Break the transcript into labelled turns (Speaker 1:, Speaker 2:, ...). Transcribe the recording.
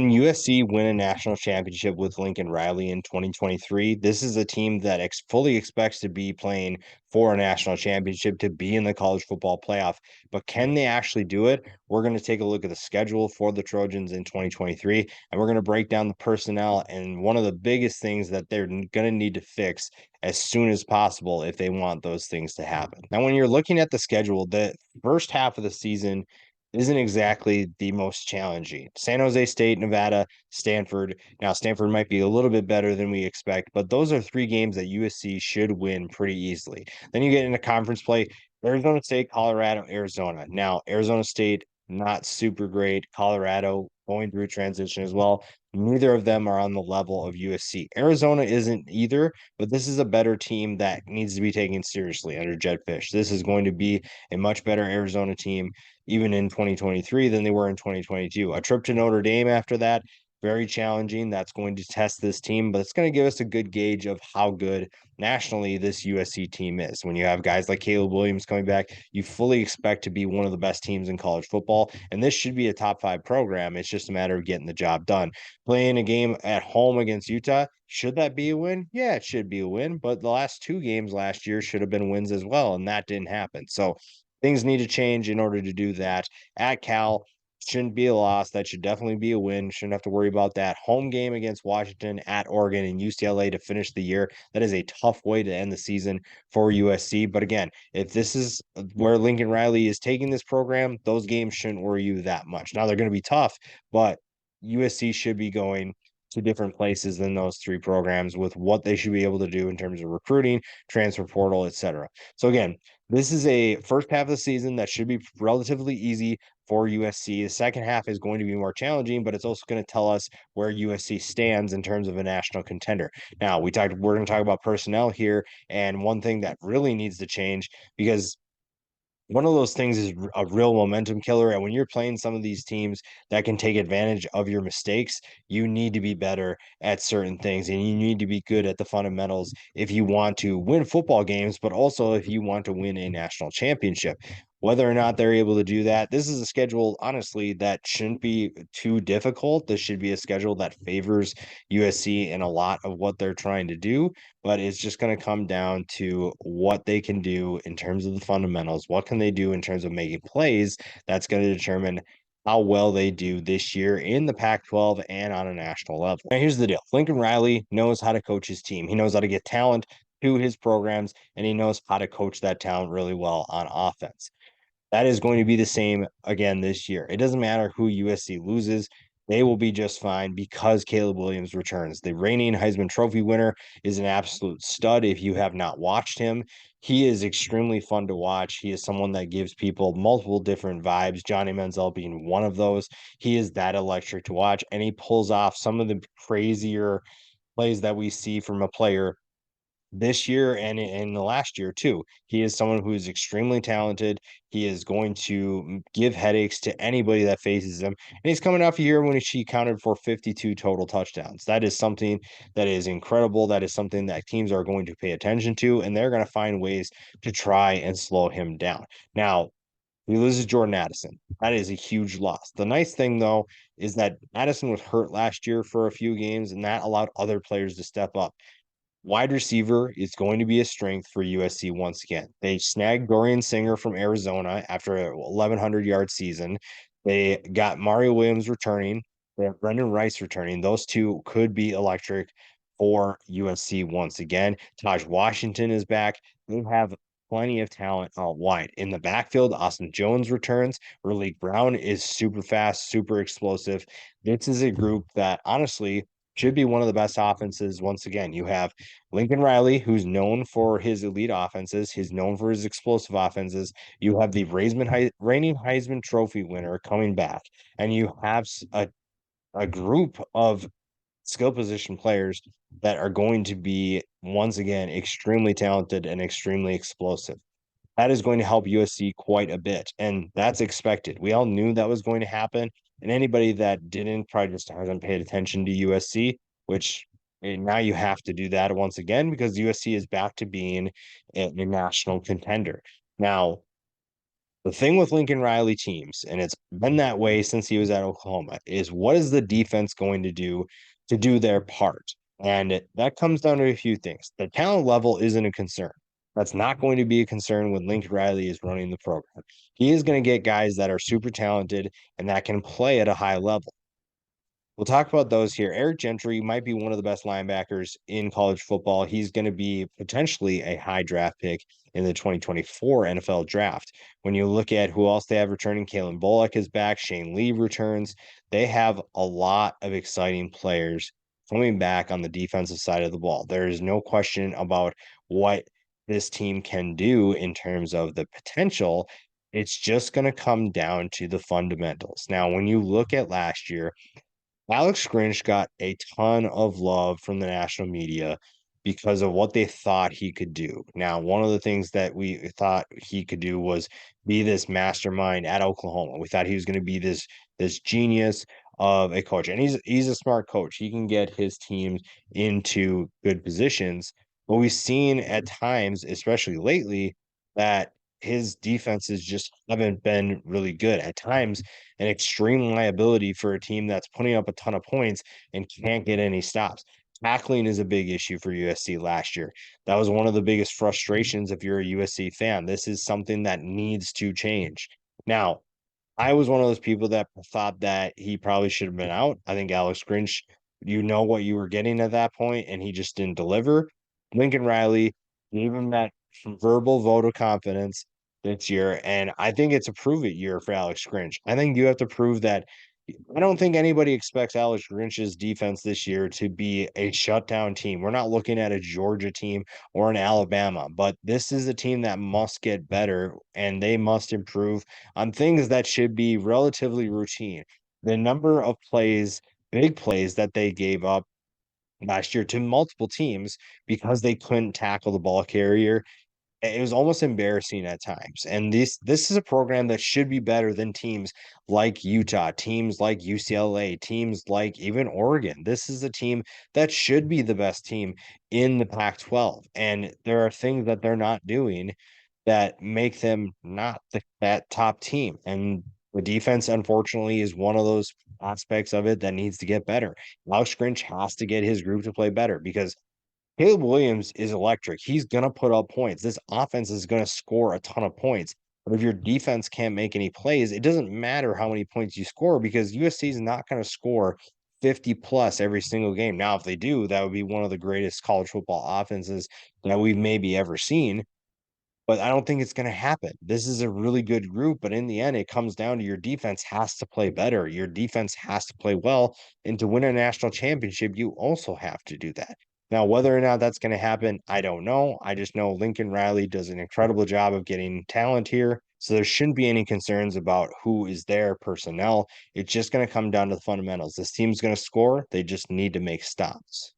Speaker 1: When USC win a national championship with Lincoln Riley in 2023, this is a team that fully expects to be playing for a national championship, to be in the college football playoff. But can they actually do it? We're going to take a look at the schedule for the Trojans in 2023, and we're going to break down the personnel and one of the biggest things that they're going to need to fix as soon as possible if they want those things to happen. Now, when you're looking at the schedule, the first half of the season isn't exactly the most challenging. San Jose State, Nevada, Stanford. Now, Stanford might be a little bit better than we expect, but those are three games that USC should win pretty easily. Then you get into conference play, Arizona State, Colorado, Arizona. Now, Arizona State, not super great. Colorado going through transition as well. Neither of them are on the level of USC. Arizona isn't either, but this is a better team that needs to be taken seriously under Jed Fish. This is going to be a much better Arizona team even in 2023 than they were in 2022. A trip to Notre Dame after that, very challenging. That's going to test this team, but it's going to give us a good gauge of how good nationally this USC team is. When you have guys like Caleb Williams coming back, you fully expect to be one of the best teams in college football, and this should be a top 5 program. It's just a matter of getting the job done. Playing a game at home against Utah, should that be a win? Yeah, it should be a win, but the last 2 games last year should have been wins as well, and that didn't happen. So things need to change in order to do that. At Cal, shouldn't be a loss. That should definitely be a win. Shouldn't have to worry about that. Home game against Washington, at Oregon, and UCLA to finish the year. That is a tough way to end the season for USC. But again, if this is where Lincoln Riley is taking this program, those games shouldn't worry you that much. Now they're going to be tough, but USC should be going to different places than those three programs with what they should be able to do in terms of recruiting, transfer portal, etc. So again, this is a first half of the season that should be relatively easy for USC. The second half is going to be more challenging, but it's also going to tell us where USC stands in terms of a national contender. Now, we're going to talk about personnel here, and one thing that really needs to change, because one of those things is a real momentum killer. And when you're playing some of these teams that can take advantage of your mistakes, you need to be better at certain things and you need to be good at the fundamentals if you want to win football games, but also if you want to win a national championship. Whether or not they're able to do that, this is a schedule, honestly, that shouldn't be too difficult. This should be a schedule that favors USC in a lot of what they're trying to do, but it's just going to come down to what they can do in terms of the fundamentals. What can they do in terms of making plays? That's going to determine how well they do this year in the Pac-12 and on a national level. Now, here's the deal. Lincoln Riley knows how to coach his team. He knows how to get talent to his programs, and he knows how to coach that talent really well on offense. That is going to be the same again this year. It doesn't matter who USC loses. They will be just fine because Caleb Williams returns. The reigning Heisman Trophy winner is an absolute stud. If you have not watched him, he is extremely fun to watch. He is someone that gives people multiple different vibes, Johnny Manziel being one of those. He is that electric to watch, and he pulls off some of the crazier plays that we see from a player this year and in the last year too. He is someone who is extremely talented. He is going to give headaches to anybody that faces him. And he's coming off a year when he counted for 52 total touchdowns. That is something that is incredible. That is something that teams are going to pay attention to, and they're going to find ways to try and slow him down. Now, he loses Jordan Addison. That is a huge loss. The nice thing, though, is that Addison was hurt last year for a few games, and that allowed other players to step up. Wide receiver is going to be a strength for USC once again. They snagged Dorian Singer from Arizona after a 1,100-yard season. They got Mario Williams returning. They have Brendan Rice returning. Those two could be electric for USC once again. Taj Washington is back. They have plenty of talent out wide. In the backfield, Austin Jones returns. Raleek Brown is super fast, super explosive. This is a group that honestly should be one of the best offenses. Once again, you have Lincoln Riley, who's known for his elite offenses. He's known for his explosive offenses. You have the reigning Heisman Trophy winner coming back, and you have a group of skill position players that are going to be, once again, extremely talented and extremely explosive. That is going to help USC quite a bit, and that's expected. We all knew that was going to happen, and anybody that didn't probably just hasn't paid attention to USC, which now you have to do that once again because USC is back to being a national contender. Now, The thing with Lincoln Riley teams, and it's been that way since he was at Oklahoma, is what is the defense going to do their part? And that comes down to a few things. The talent level isn't a concern. That's not going to be a concern when Lincoln Riley is running the program. He is going to get guys that are super talented and that can play at a high level. We'll talk about those here. Eric Gentry might be one of the best linebackers in college football. He's going to be potentially a high draft pick in the 2024 NFL draft. When you look at who else they have returning, Kalen Bullock is back, Shane Lee returns. They have a lot of exciting players coming back on the defensive side of the ball. There is no question about what this team can do in terms of the potential. It's just going to come down to the fundamentals. Now, when you look at last year, Alex Grinch got a ton of love from the national media because of what they thought he could do. Now, one of the things that we thought he could do was be this mastermind at Oklahoma. We thought he was going to be this genius of a coach, and he's a smart coach. He can get his teams into good positions. But we've seen at times, especially lately, that his defenses just haven't been really good. At times, an extreme liability for a team that's putting up a ton of points and can't get any stops. Tackling is a big issue for USC last year. That was one of the biggest frustrations if you're a USC fan. This is something that needs to change. Now, I was one of those people that thought that he probably should have been out. I think Alex Grinch, you know what you were getting at that point, and he just didn't deliver. Lincoln Riley gave him that verbal vote of confidence this year, and I think it's a prove it year for Alex Grinch. I think you have to prove that. I don't think anybody expects Alex Grinch's defense this year to be a shutdown team. We're not looking at a Georgia team or an Alabama, but this is a team that must get better and they must improve on things that should be relatively routine. The number of plays, big plays that they gave up last year to multiple teams because they couldn't tackle the ball carrier, it was almost embarrassing at times. And this is a program that should be better than teams like Utah, teams like UCLA, teams like even Oregon. This is a team that should be the best team in the Pac-12. And there are things that they're not doing that make them not that top team. And the defense, unfortunately, is one of those aspects of it that needs to get better. Alex Grinch has to get his group to play better because Caleb Williams is electric. He's going to put up points. This offense is going to score a ton of points. But if your defense can't make any plays, it doesn't matter how many points you score because USC is not going to score 50 plus every single game. Now, if they do, that would be one of the greatest college football offenses that we've maybe ever seen, but I don't think it's going to happen. This is a really good group, but in the end, it comes down to your defense has to play better. Your defense has to play well. And to win a national championship, you also have to do that. Now, whether or not that's going to happen, I don't know. I just know Lincoln Riley does an incredible job of getting talent here. So there shouldn't be any concerns about who is their personnel. It's just going to come down to the fundamentals. This team's going to score. They just need to make stops.